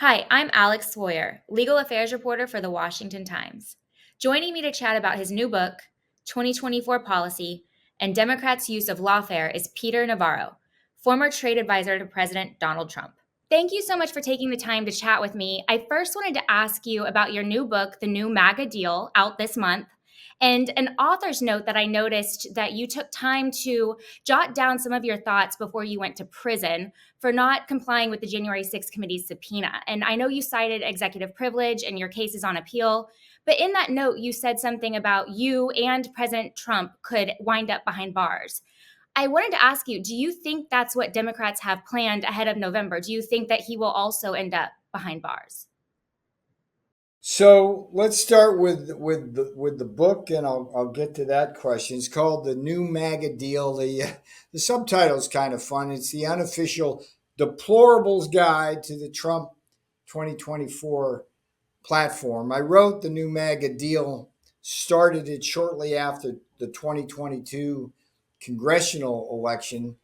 Hi, I'm Alex Sawyer, legal affairs reporter for the Washington Times. Joining me to chat about his new book, 2024 Policy, and Democrats' Use of Lawfare is Peter Navarro, former trade advisor to President Donald Trump. Thank you so much for taking the time to chat with me. I first wanted to ask you about your new book, The New MAGA Deal, out this month, and an author's note that I noticed that you took time to jot down some of your thoughts before you went to prison for not complying with the January 6th committee's subpoena. And I know you cited executive privilege and your case is on appeal, but in that note, you said something about you and President Trump could wind up behind bars. I wanted to ask you, do you think that's what Democrats have planned ahead of November? Do you think that he will also end up behind bars? So let's start with the book, and I'll get to that question. It's called "The New MAGA Deal." The subtitle is kind of fun. It's the unofficial deplorables guide to the Trump 2024 platform. I wrote the New MAGA Deal, started it shortly after the 2022 congressional election,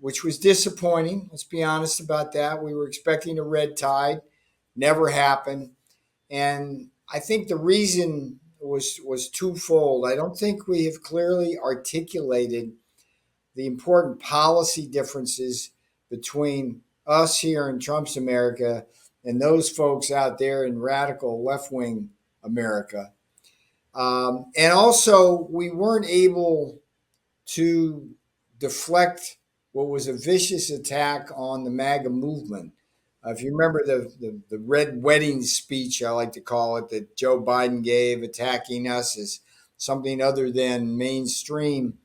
which was disappointing. Let's be honest about that. We were expecting a red tide, never happened. And I think the reason was twofold. I don't think we have clearly articulated the important policy differences between us here in Trump's America and those folks out there in radical left wing America. And also, we weren't able to deflect what was a vicious attack on the MAGA movement. If you remember the red wedding speech, I like to call it, that Joe Biden gave attacking us as something other than mainstream,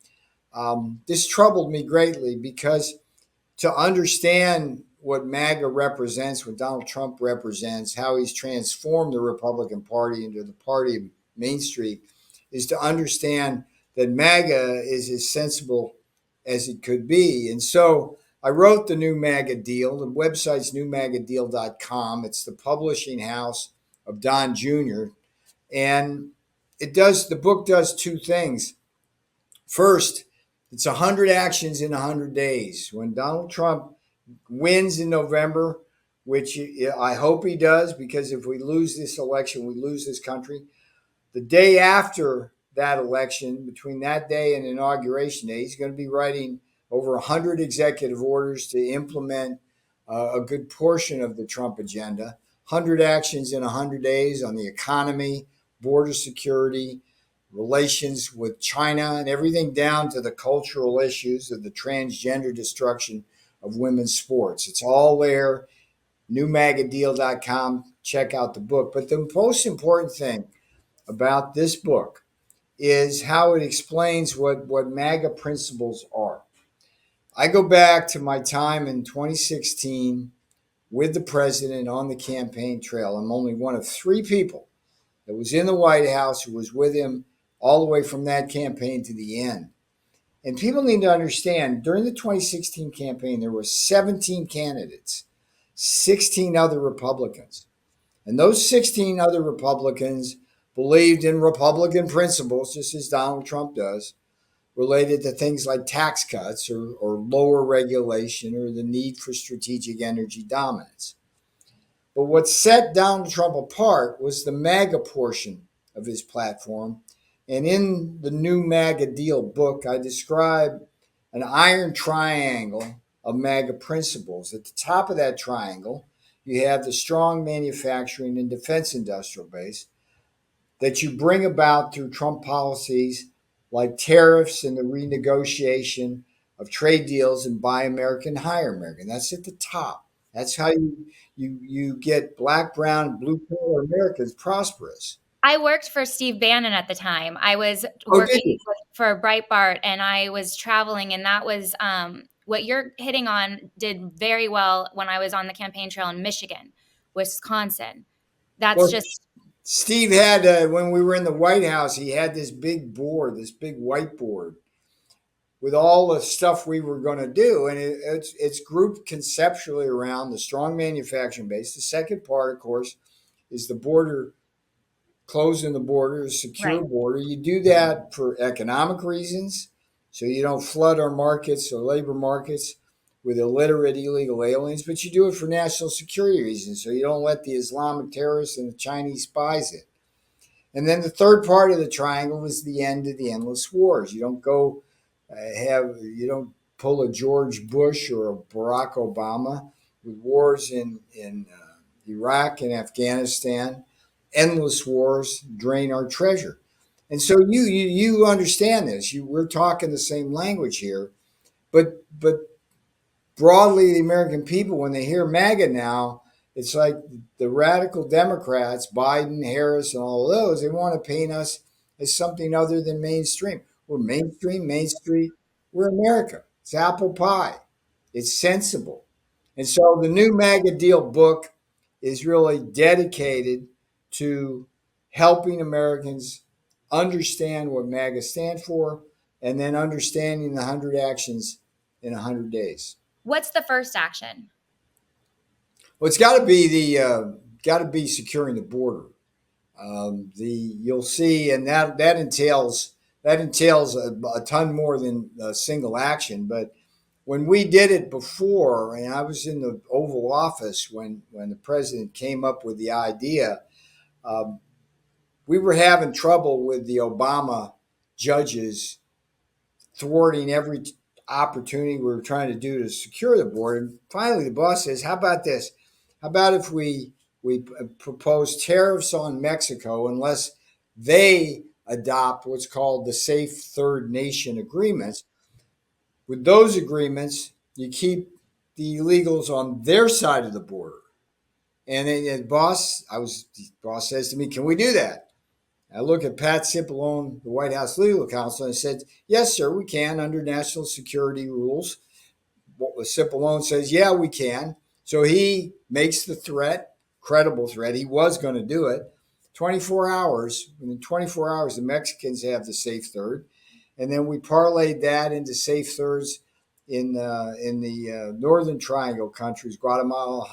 this troubled me greatly because to understand what MAGA represents, what Donald Trump represents, how he's transformed the Republican Party into the party of Main Street, is to understand that MAGA is as sensible as it could be. And so I wrote the New MAGA Deal. The website's newmagadeal.com. It's the publishing house of Don Jr. And the book does two things. First, it's 100 actions in 100 days. When Donald Trump wins in November, which I hope he does, because if we lose this election, we lose this country. The day after that election, between that day and Inauguration Day, he's going to be writing over 100 executive orders to implement a good portion of the Trump agenda. 100 actions in 100 days on the economy, border security, relations with China, and everything down to the cultural issues of the transgender destruction of women's sports. It's all there. newmagadeal.com. Check out the book. But the most important thing about this book is how it explains what MAGA principles are. I go back to my time in 2016 with the president on the campaign trail. I'm only one of three people that was in the White House who was with him all the way from that campaign to the end. And people need to understand during the 2016 campaign, there were 17 candidates, 16 other Republicans. And those 16 other Republicans believed in Republican principles, just as Donald Trump does, related to things like tax cuts or lower regulation or the need for strategic energy dominance. But what set Donald Trump apart was the MAGA portion of his platform. And in the New MAGA Deal book, I describe an iron triangle of MAGA principles. At the top of that triangle, you have the strong manufacturing and defense industrial base that you bring about through Trump policies like tariffs and the renegotiation of trade deals and buy American, hire American. That's at the top. That's how you get black, brown, blue collar Americans prosperous. I worked for Steve Bannon at the time. I was Oh, did working you? for Breitbart and I was traveling, and that was what you're hitting on did very well when I was on the campaign trail in Michigan, Wisconsin. That's Well, just Steve had, when we were in the White House, he had this big board, this big whiteboard with all the stuff we were going to do. And it's grouped conceptually around the strong manufacturing base. The second part, of course, is the border, closing the border, a secure right. border. You do that for economic reasons, so you don't flood our markets or labor markets with illiterate illegal aliens, but you do it for national security reasons. So you don't let the Islamic terrorists and the Chinese spies in. And then the third part of the triangle is the end of the endless wars. You don't go you don't pull a George Bush or a Barack Obama with wars in Iraq and Afghanistan. Endless wars drain our treasure. And so you understand this. We're talking the same language here, but broadly the American people, when they hear MAGA now, it's like the radical Democrats, Biden, Harris, and all of those, they want to paint us as something other than mainstream. We're mainstream, Main Street. We're America. It's apple pie. It's sensible. And so the new MAGA deal book is really dedicated to helping Americans understand what MAGA stand for and then understanding the 100 actions in 100 days. What's the first action? Well, it's got to be securing the border. The You'll see, and that entails a ton more than a single action. But when we did it before, and I was in the Oval Office when the president came up with the idea, um, we were having trouble with the Obama judges thwarting every opportunity we were trying to do to secure the border. And finally, the boss says, "How about this? How about if we propose tariffs on Mexico unless they adopt what's called the Safe Third Nation agreements? With those agreements, you keep the illegals on their side of the border." And then the boss says to me, "Can we do that?" I look at Pat Cipollone, the White House legal counsel, and said, "Yes, sir, we can under national security rules." Cipollone says, "Yeah, we can." So he makes the threat, credible threat. He was going to do it. 24 hours. Within 24 hours, the Mexicans have the safe third. And then we parlayed that into safe thirds in the Northern Triangle countries, Guatemala,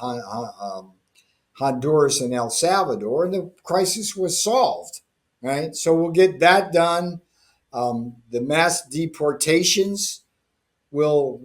Honduras, and El Salvador. And the crisis was solved. Right. So we'll get that done. The mass deportations will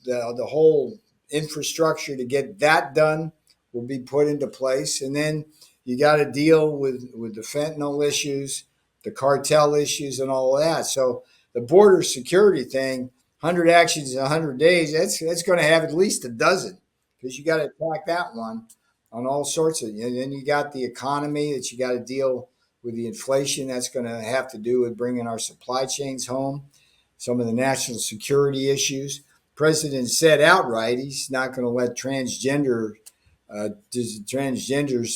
the whole infrastructure to get that done will be put into place, and then you got to deal with the fentanyl issues, the cartel issues, and all of that. So the border security thing, 100 actions in 100 days, that's going to have at least a dozen because you got to attack that one on all sorts of. And then you got the economy that you got to deal with the inflation that's going to have to do with bringing our supply chains home, some of the national security issues. President said outright he's not going to let transgenders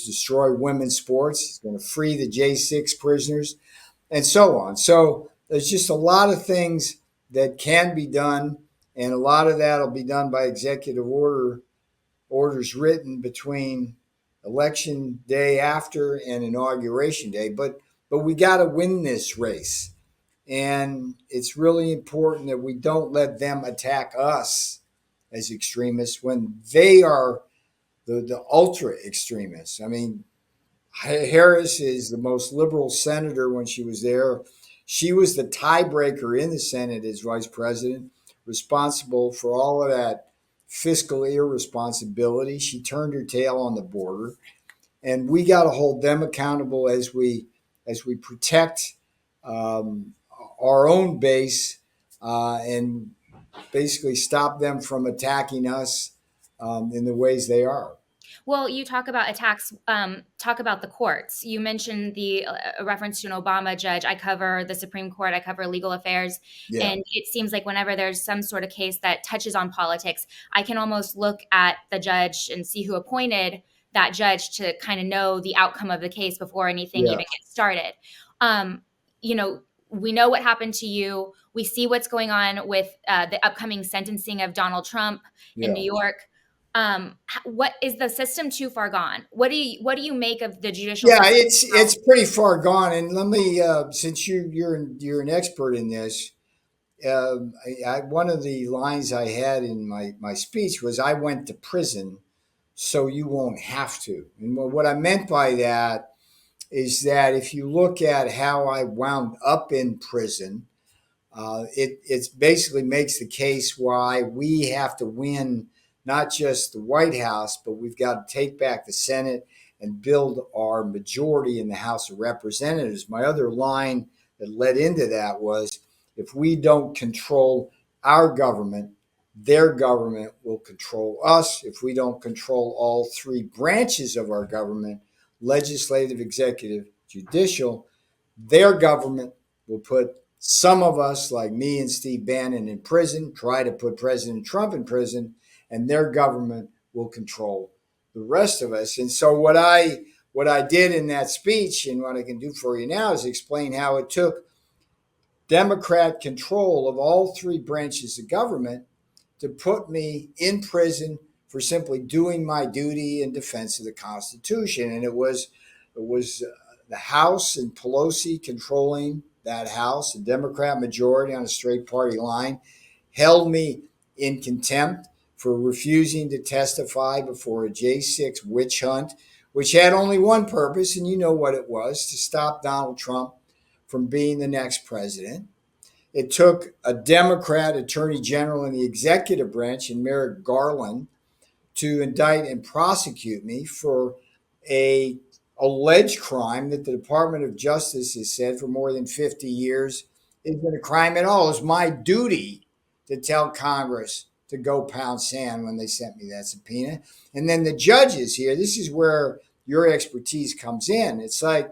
destroy women's sports. He's going to free the J6 prisoners and so on. So there's just a lot of things that can be done, and a lot of that will be done by executive orders written between election day after and inauguration day. But we got to win this race. And it's really important that we don't let them attack us as extremists when they are the ultra extremists. I mean, Harris is the most liberal senator when she was there. She was the tiebreaker in the Senate as vice president, responsible for all of that fiscal irresponsibility. She turned her tail on the border, and we got to hold them accountable as we protect um, our own base and basically stop them from attacking us in the ways they are. Well, you talk about attacks, talk about the courts. You mentioned the reference to an Obama judge. I cover the Supreme Court, I cover legal affairs. Yeah, And it seems like whenever there's some sort of case that touches on politics, I can almost look at the judge and see who appointed that judge to kind of know the outcome of the case before anything yeah, even gets started. Um, you know, we know what happened to you. We see what's going on with the upcoming sentencing of Donald Trump in yeah. New York. What is the system too far gone? What do you make of the judicial Yeah, system? it's pretty far gone. And let me, since you're an expert in this, one of the lines I had in my speech was, "I went to prison, so you won't have to." And what I meant by that is that if you look at how I wound up in prison, it basically makes the case why we have to win not just the White House, but we've got to take back the Senate and build our majority in the House of Representatives. My other line that led into that was if we don't control our government, their government will control us. If we don't control all three branches of our government, legislative, executive, judicial, their government will put some of us, like me and Steve Bannon, in prison, try to put President Trump in prison, and their government will control the rest of us. And so what I did in that speech and what I can do for you now is explain how it took Democrat control of all three branches of government to put me in prison for simply doing my duty in defense of the Constitution. And it was the House and Pelosi controlling that House, a Democrat majority on a straight party line, held me in contempt for refusing to testify before a J6 witch hunt, which had only one purpose, and you know what it was: to stop Donald Trump from being the next president. It took a Democrat attorney general in the executive branch, in Merrick Garland, to indict and prosecute me for a alleged crime that the Department of Justice has said for more than 50 years isn't a crime at all. It's my duty to tell Congress to go pound sand when they sent me that subpoena. And then the judges here, this is where your expertise comes in. It's like,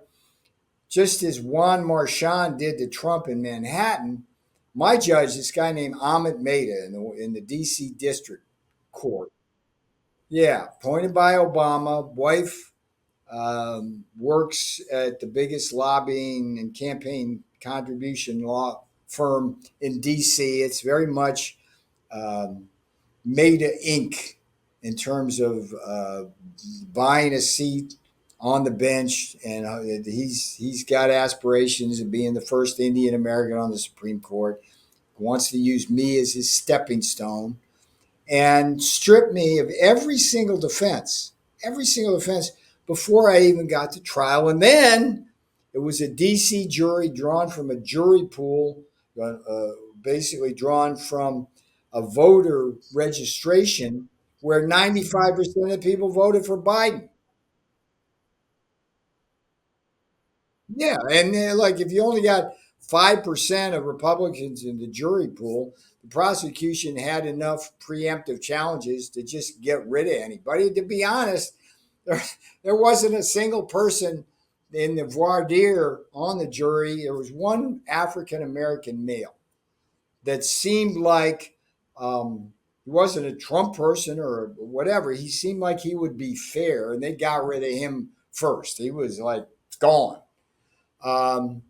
just as Juan Marchand did to Trump in Manhattan, my judge, this guy named Amit Mehta in the D.C. District Court, yeah, appointed by Obama, wife works at the biggest lobbying and campaign contribution law firm in D.C. It's very much um, Meta Inc. in terms of buying a seat on the bench, and he's got aspirations of being the first Indian American on the Supreme Court. Wants to use me as his stepping stone and strip me of every single defense before I even got to trial. And then it was a DC jury drawn from a jury pool, basically drawn from a voter registration where 95% of people voted for Biden. Yeah, and like if you only got 5% of Republicans in the jury pool, the prosecution had enough preemptive challenges to just get rid of anybody. To be honest, there, there wasn't a single person in the voir dire on the jury. There was one African American male that seemed like he wasn't a Trump person or whatever. He seemed like he would be fair, and they got rid of him first. He was like gone. Um,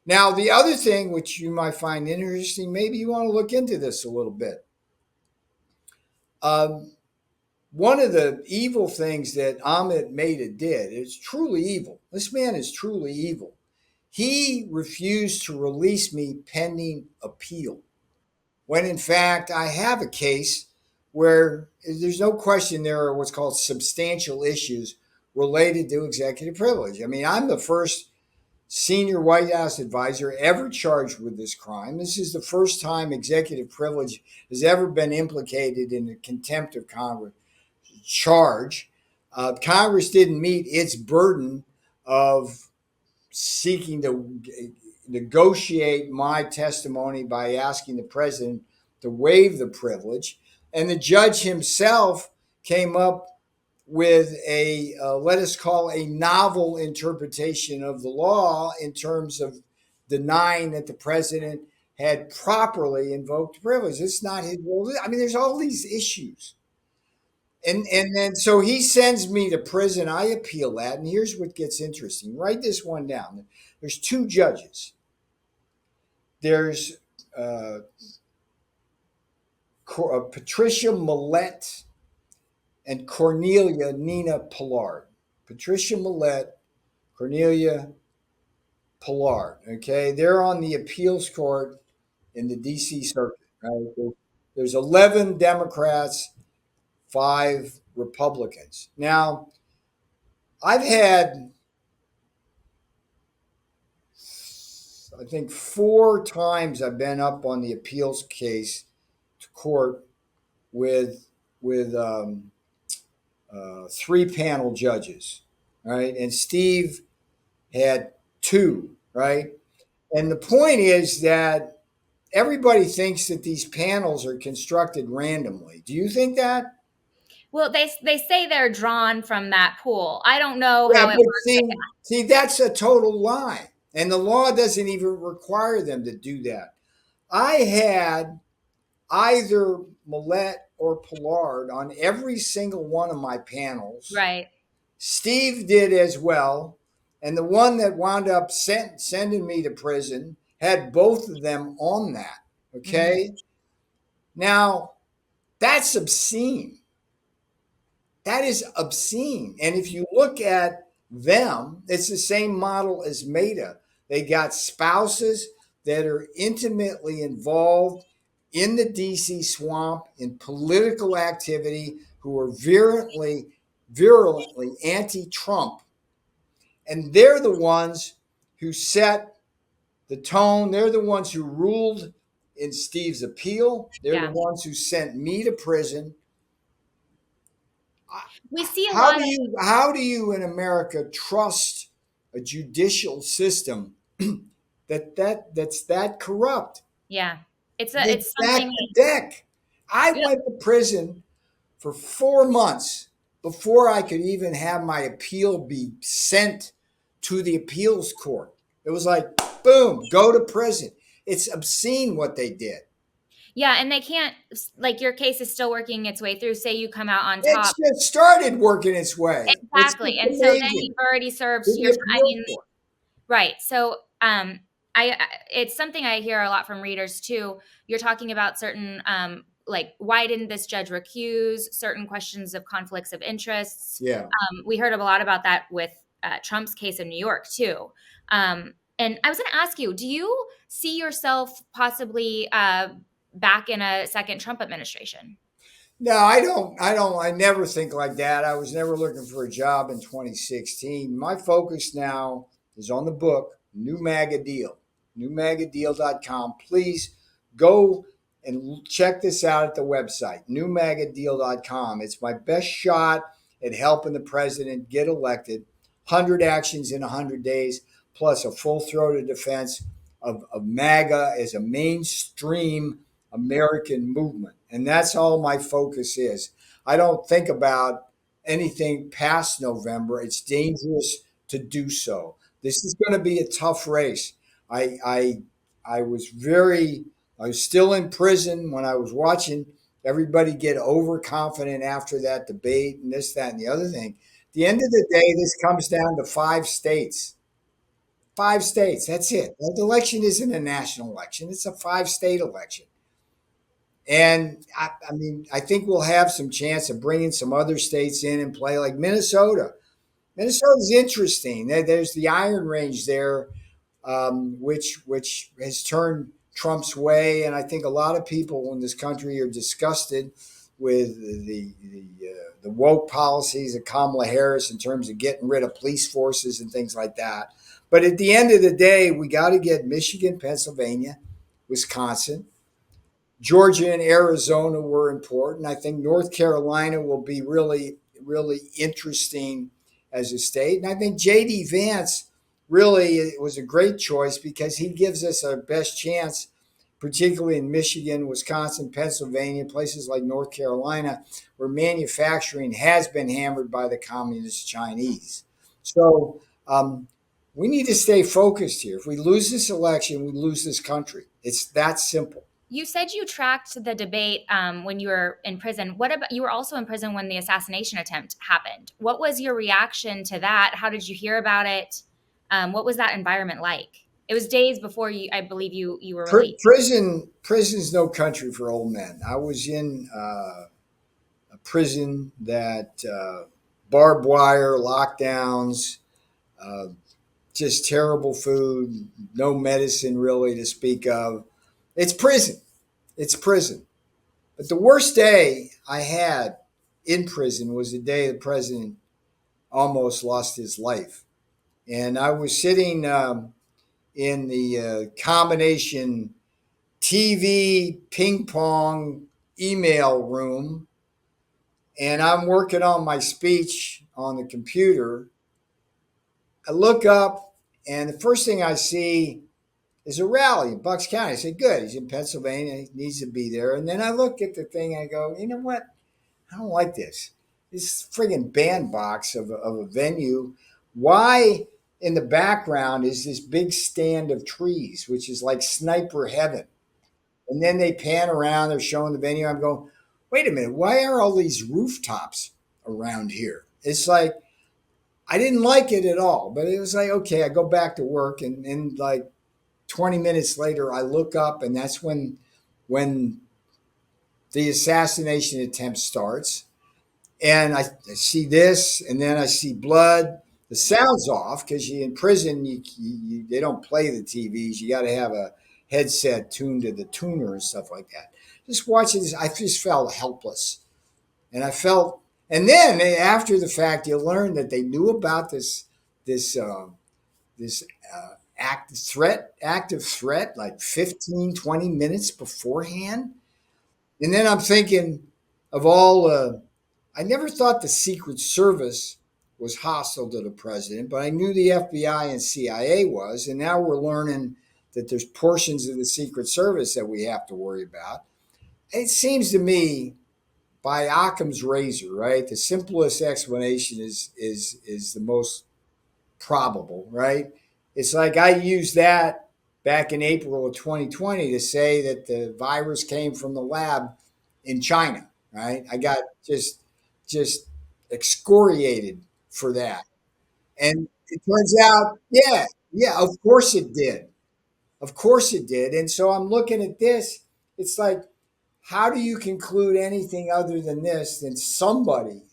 Now, the other thing which you might find interesting, maybe you want to look into this a little bit. Um, One of the evil things that Ahmed Mehta did is truly evil. This man is truly evil. He refused to release me pending appeal, when in fact I have a case where there's no question there are what's called substantial issues related to executive privilege. I mean, I'm the first senior White House advisor ever charged with this crime. This is the first time executive privilege has ever been implicated in a contempt of Congress charge. Congress didn't meet its burden of seeking to negotiate my testimony by asking the president to waive the privilege. And the judge himself came up with a, let us call a novel interpretation of the law in terms of denying that the president had properly invoked privilege. It's not his role. I mean, there's all these issues. And then so he sends me to prison. I appeal that. And here's what gets interesting. Write this one down. There's two judges. There's uh, Patricia Millette and Cornelia Nina Pillard. Patricia Millette, Cornelia Pillard. Okay, they're on the appeals court in the D.C. circuit. Right? There's 11 Democrats, 5 Republicans. Now, I've had, I think, 4 times I've been up on the appeals case to court with with three panel judges, right? And Steve had two, right? And the point is that everybody thinks that these panels are constructed randomly. Do you think that? Well, they say they're drawn from that pool. I don't know Yeah, how it but works. see, that's a total lie. And the law doesn't even require them to do that. I had either Millette or Pollard on every single one of my panels. Right. Steve did as well. And the one that wound up sending me to prison had both of them on that. Hmm. Okay. Now, that's obscene. That is obscene. And if you look at them, it's the same model as Meta. They got spouses that are intimately involved in the DC swamp in political activity who are virulently anti-Trump. And they're the ones who set the tone. They're the ones who ruled in Steve's appeal. They're the Yeah. ones who sent me to prison. We see a How lot do of, you in America trust a judicial system that's that corrupt? yeah. They It's stacked something. the deck. I Yep. went to prison for 4 months before I could even have my appeal be sent to the appeals court. It was like, boom, go to prison. It's obscene what they did. Yeah, and they can't, like, your case is still working its way through. Say you come out on It's top. just started working its way. It's Exactly. just And so then amazing. you've already served To your the time. I appeals mean, court. right. So, it's something I hear a lot from readers too. You're talking about certain, like, why didn't this judge recuse certain questions of conflicts of interests? Yeah. We heard a lot about that with Trump's case in New York too. And I was going to ask you, do you see yourself possibly back in a second Trump administration? No, I don't. I don't. I never think like that. I was never looking for a job in 2016. My focus now is on the book, New MAGA Deal, newmagadeal.com. Please go and check this out at the website, newmagadeal.com. It's my best shot at helping the president get elected. 100 actions in 100 days, plus a full throated defense of MAGA as a mainstream American movement. And that's all my focus is. I don't think about anything past November. It's dangerous to do so. This is going to be a tough race. I I I was very I was still in prison when I was watching everybody get overconfident after that debate and this, that, and the other thing. At the end of the day, this comes down to 5 states. 5 states. That's it. The election isn't a national election. It's a 5 state election. And I mean, I think we'll have some chance of bringing some other states in and play like Minnesota. Minnesota's interesting. There's the Iron Range there, which has turned Trump's way, and I think a lot of people in this country are disgusted with the woke policies of Kamala Harris in terms of getting rid of police forces and things like that. But at the end of the day, we got to get Michigan, Pennsylvania, Wisconsin. Georgia and Arizona were important. I think North Carolina will be really, really interesting as a state. And I think J.D. Vance really was a great choice because he gives us our best chance, particularly in Michigan, Wisconsin, Pennsylvania, places like North Carolina, where manufacturing has been hammered by the communist Chinese. So we need to stay focused here. If we lose this election, we lose this country. It's that simple. You said you tracked the debate when you were in prison. What about, you were also in prison when the assassination attempt happened? What was your reaction to that? How did you hear about it? What was that environment like? It was days before you, I believe you were released. Prison's no country for old men. I was in a prison that barbed wire, lockdowns, uh, just terrible food, no medicine really to speak of. It's prison. It's prison. But the worst day I had in prison was the day the president almost lost his life. And I was sitting in the combination TV, ping pong, email room and I'm working on my speech on the computer. I look up, and the first thing I see is a rally in Bucks County. I say, good, he's in Pennsylvania, he needs to be there. And then I look at the thing, and I go, you know what? I don't like this. This friggin' bandbox of a venue. Why in the background is this big stand of trees, which is like sniper heaven? And then they pan around, they're showing the venue. I'm going, wait a minute, why are all these rooftops around here? It's like, I didn't like it at all, but it was like, okay, I go back to work, and like 20 minutes later, I look up, and that's when the assassination attempt starts. And I see this, and then I see blood. The sound's off because you in prison, they don't play the TVs. You got to have a headset tuned to the tuner and stuff like that. Just watching this, I just felt helpless, and I felt. And then after the fact, you learn that they knew about this this active threat, like 15, 20 minutes beforehand. And then I'm thinking of all. I never thought the Secret Service was hostile to the president, but I knew the FBI and CIA was, and now we're learning that there's portions of the Secret Service that we have to worry about. It seems to me, by Occam's razor, right? The simplest explanation is the most probable, right? It's like I used that back in April of 2020 to say that the virus came from the lab in China, right? I got just excoriated for that. And it turns out, yeah, yeah, of course it did. Of course it did. And so I'm looking at this, it's like, how do you conclude anything other than this, than somebody?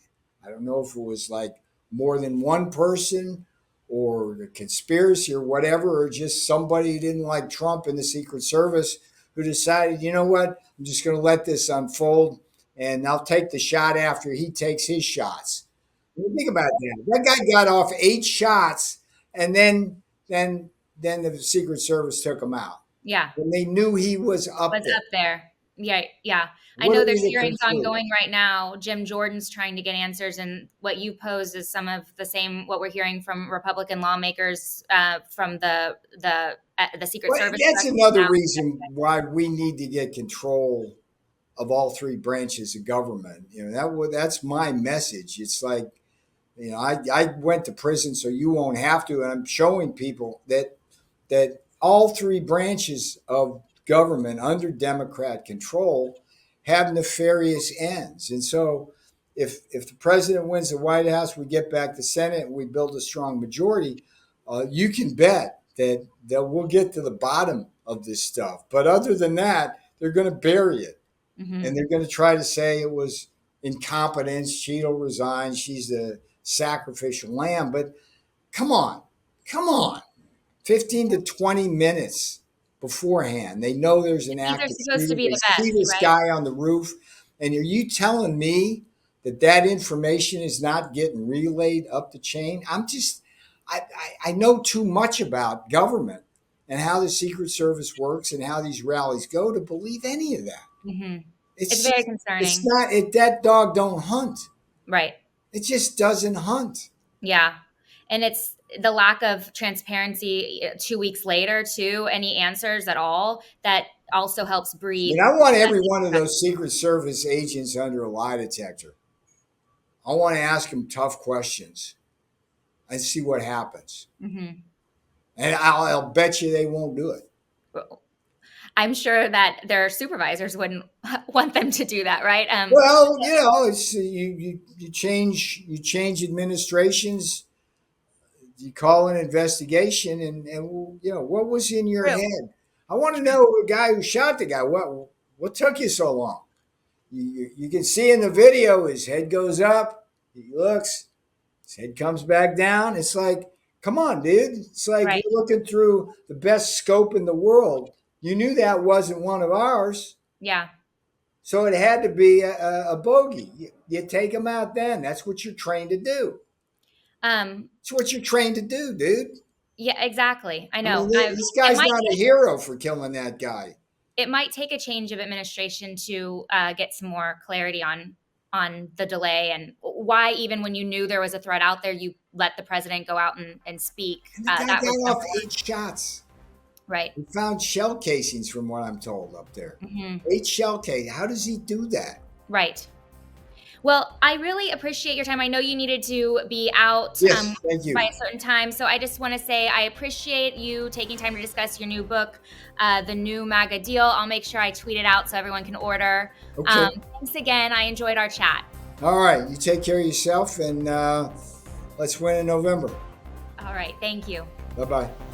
I don't know if it was like more than one person or the conspiracy or whatever, or just somebody who didn't like Trump in the Secret Service who decided, you know what, I'm just going to let this unfold, and I'll take the shot after he takes his shots. Think about that. That guy got off 8 shots, and then the Secret Service took him out. Yeah, And they knew he was up was there. up there. Yeah, yeah. I What know are we there's to hearings conclude? ongoing right now. Jim Jordan's trying to get answers, and what you posed is some of the same what we're hearing from Republican lawmakers from the Secret Well, Service that's director another now. reason why we need to get control of all three branches of government. That's my message. It's like, I went to prison, so you won't have to, and I'm showing people that all three branches of government under Democrat control have nefarious ends. And so if the president wins the White House, we get back the Senate, and we build a strong majority, you can bet that we'll get to the bottom of this stuff. But other than that, they're going to bury it. Hmm. And they're going to try to say it was incompetence. Cheeto resigned. She's the sacrificial lamb. But come on, come on. 15 to 20 minutes beforehand. They know there's an These are active supposed to shooter. be They the see best, this right? guy on the roof. And are you telling me that information is not getting relayed up the chain? I know too much about government and how the Secret Service works and how these rallies go to believe any of that. Hmm. It's It's very just, it's concerning, not, that dog don't hunt. right? It just doesn't hunt. Yeah. And it's the lack of transparency 2 weeks later, too, any answers at all, that also helps I mean, breed I want every one of that. those Secret Service agents under a lie detector. I want to ask them tough questions and see what happens. Hmm. And I'll bet you they won't do it. I'm sure that their supervisors wouldn't want them to do that, right? Well, it's you change administrations, you call an investigation, and what was in your True. head? I want to know the guy who shot the guy. What took you so long? You can see in the video his head goes up, he looks, his head comes back down. It's like, come on, dude. It's like Right. you're looking through the best scope in the world. You knew that wasn't one of ours. Yeah. So it had to be a bogey. You take them out then. That's what you're trained to do. Um, It's what you're trained to do, dude. yeah, exactly. I I mean, know. this It guy's might not a take hero for killing that guy. it might take a change of administration to get some more clarity on. on the delay, and why even when you knew there was a threat out there, you let the president go out and speak. And the guy That was got number off one. 8 shots. Right. We found shell casings, from what I'm told, up there. Hmm. 8 shell casings. How does he do that? Right. Well, I really appreciate your time. I know you needed to be out Yes, thank by you. a certain time. So I just want to say I appreciate you taking time to discuss your new book, The New MAGA Deal. I'll make sure I tweet it out so everyone can order. Okay. Thanks again. I enjoyed our chat. All right. You take care of yourself, and let's win in November. All right. Thank you. Bye bye.